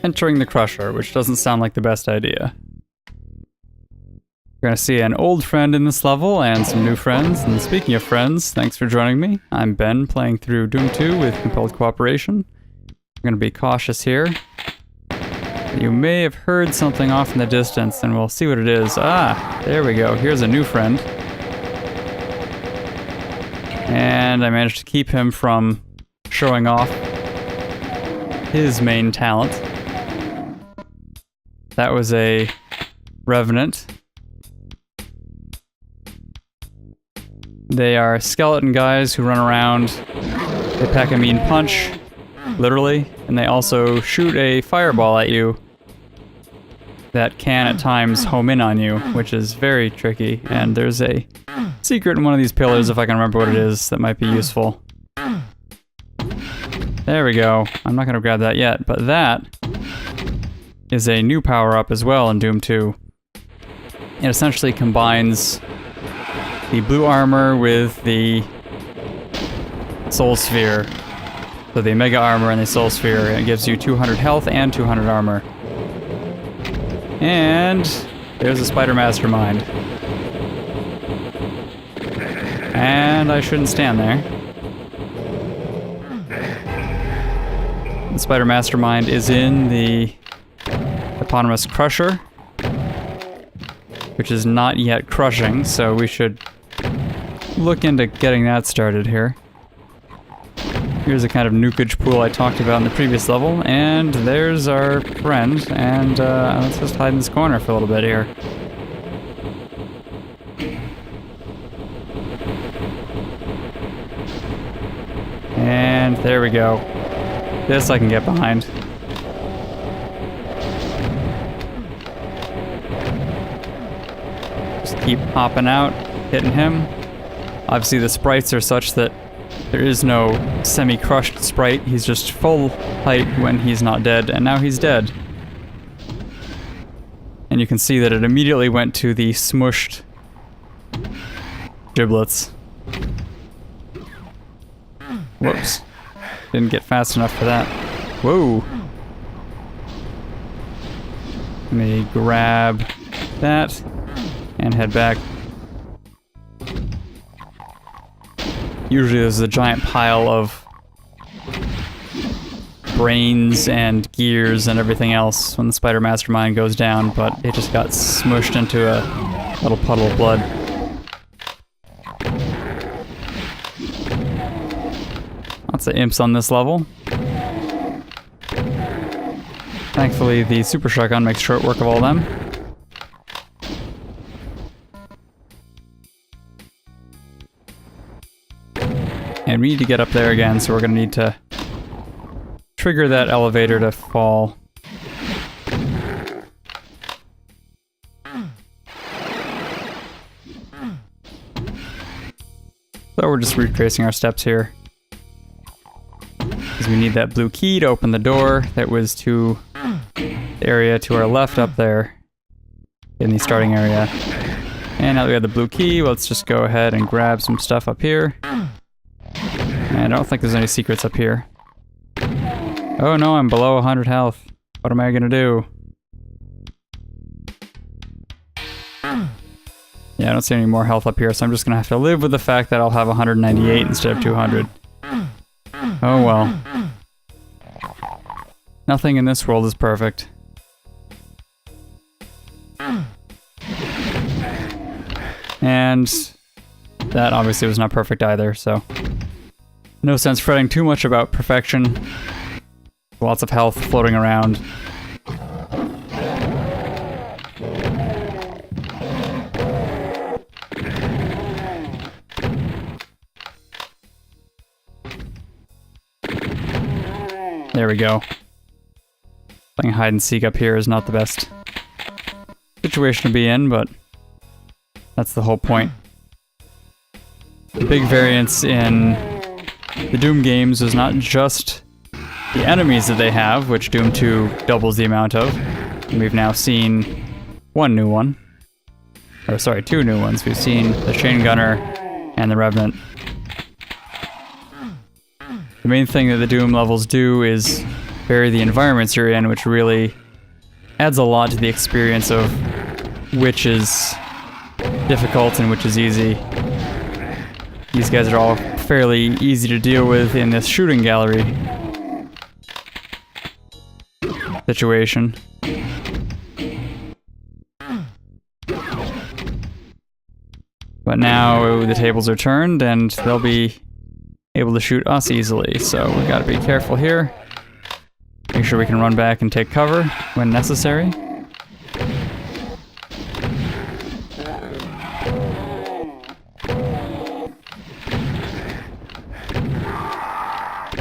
entering the Crusher, which doesn't sound like the best idea. We're gonna see an old friend in this level and some new friends. And speaking of friends, thanks for joining me. I'm Ben, playing through Doom 2 with Compelled Cooperation. I'm gonna be cautious here. You may have heard something off in the distance, and we'll see what it is. Ah, there we go. Here's a new friend. And I managed to keep him from showing off his main talent. That was a Revenant. They are skeleton guys who run around. They pack a mean punch, literally, and they also shoot a fireball at you that can at times home in on you, which is very tricky. And there's a secret in one of these pillars, if I can remember what it is, that might be useful. There we go. I'm not going to grab that yet, but that is a new power-up as well in Doom 2. It essentially combines the blue armor with the soul sphere. So the mega armor and the soul sphere, it gives you 200 health and 200 armor. And there's a spider mastermind. And I shouldn't stand there. The spider mastermind is in the eponymous Crusher, which is not yet crushing, so we should look into getting that started here. Here's a kind of nukage pool I talked about in the previous level, and there's our friend, and let's just hide in this corner for a little bit here. And there we go. This I can get behind. Just keep popping out, hitting him. Obviously the sprites are such that there is no semi-crushed sprite. He's just full height when he's not dead, and now he's dead. And you can see that it immediately went to the smushed giblets. Whoops. Didn't get fast enough for that. Whoa. Let me grab that and head back. Usually there's a giant pile of brains and gears and everything else when the Spider Mastermind goes down, but it just got smushed into a little puddle of blood. Lots of imps on this level. Thankfully, the super shotgun makes short work of all them. And we need to get up there again, so we're going to need to trigger that elevator to fall. So we're just retracing our steps here. Because we need that blue key to open the door that was to the area to our left up there in the starting area. And now that we have the blue key, let's just go ahead and grab some stuff up here. And I don't think there's any secrets up here. Oh no, I'm below 100 health. What am I gonna do? Yeah, I don't see any more health up here, so I'm just gonna have to live with the fact that I'll have 198 instead of 200. Oh well. Nothing in this world is perfect. And that obviously was not perfect either, so no sense fretting too much about perfection. Lots of health floating around. There we go. Playing hide and seek up here is not the best situation to be in, but that's the whole point. The big variance in the Doom games is not just the enemies that they have, which Doom 2 doubles the amount of. And we've now seen one new one. Or sorry, two new ones. We've seen the Chain Gunner and the Revenant. The main thing that the Doom levels do is vary the environments you're in, which really adds a lot to the experience of which is difficult and which is easy. These guys are all fairly easy to deal with in this shooting gallery situation. But now the tables are turned and they'll be able to shoot us easily, so we gotta be careful here. Make sure we can run back and take cover when necessary.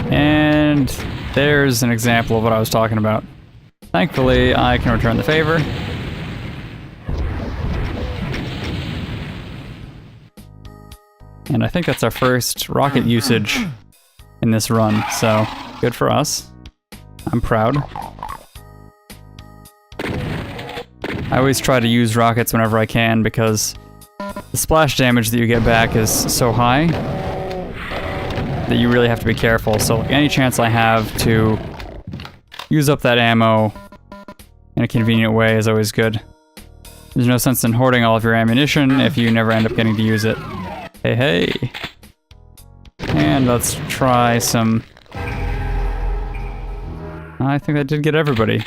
And there's an example of what I was talking about. Thankfully, I can return the favor. And I think that's our first rocket usage in this run, so good for us. I'm proud. I always try to use rockets whenever I can because the splash damage that you get back is so high that you really have to be careful. So any chance I have to use up that ammo in a convenient way is always good. There's no sense in hoarding all of your ammunition if you never end up getting to use it. Hey, hey. And let's try some... I think that did get everybody.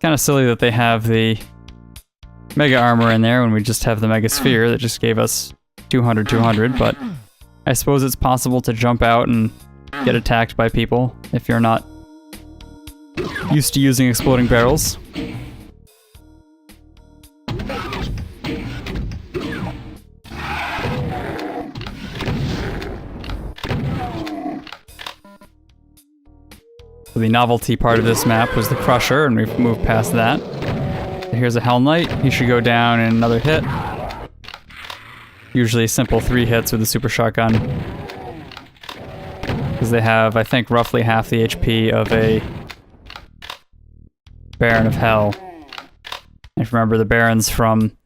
Kind of silly that they have the Mega Armor in there when we just have the Mega Sphere that just gave us 200, but I suppose it's possible to jump out and get attacked by people if you're not used to using exploding barrels. So the novelty part of this map was the Crusher, and we've moved past that. So here's a Hell Knight. He should go down in another hit. Usually simple 3 hits with a super shotgun. Because they have, I think, roughly half the HP of a Baron of Hell. If you remember the Barons from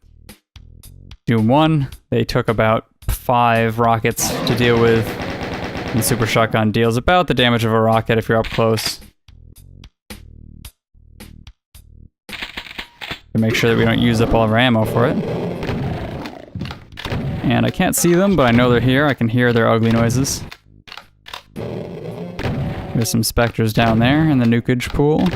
Doom 1, they took about 5 rockets to deal with. And super shotgun deals about the damage of a rocket if you're up close. To make sure that we don't use up all of our ammo for it. And I can't see them, but I know they're here. I can hear their ugly noises. There's some specters down there in the nukage pool.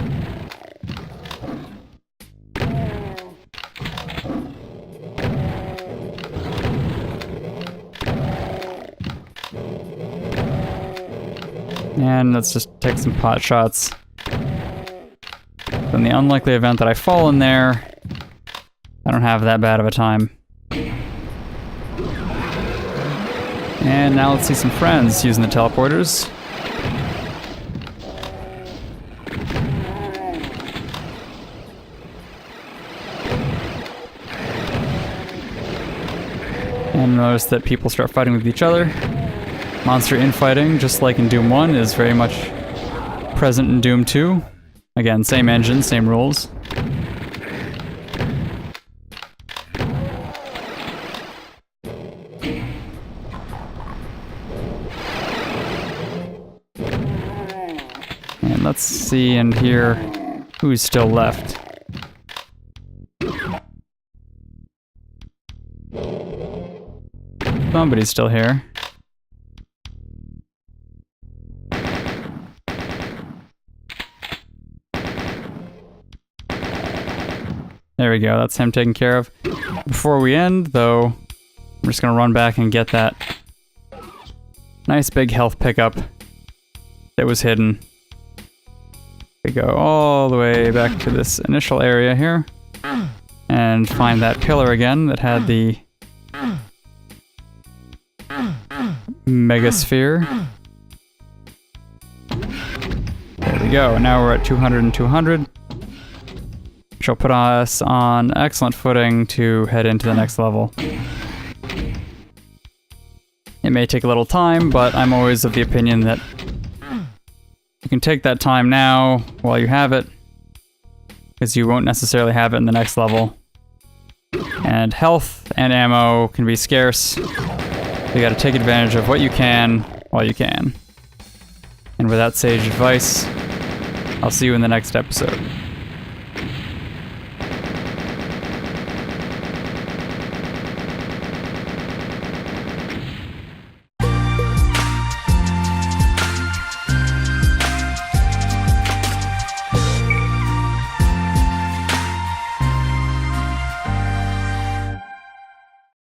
And let's just take some pot shots. In the unlikely event that I fall in there, I don't have that bad of a time. And now let's see some friends using the teleporters. And notice that people start fighting with each other. Monster infighting, just like in Doom 1, is very much present in Doom 2. Again, same engine, same rules. And let's see and hear who's still left. Somebody's still here. There we go, that's him taken care of. Before we end, though, I'm just gonna run back and get that nice big health pickup that was hidden. We go all the way back to this initial area here and find that pillar again that had the Mega Sphere. There we go, now we're at 200 and 200. Which will put us on excellent footing to head into the next level. It may take a little time, but I'm always of the opinion that you can take that time now while you have it, because you won't necessarily have it in the next level. And health and ammo can be scarce. You gotta take advantage of what you can while you can. And with that sage advice, I'll see you in the next episode.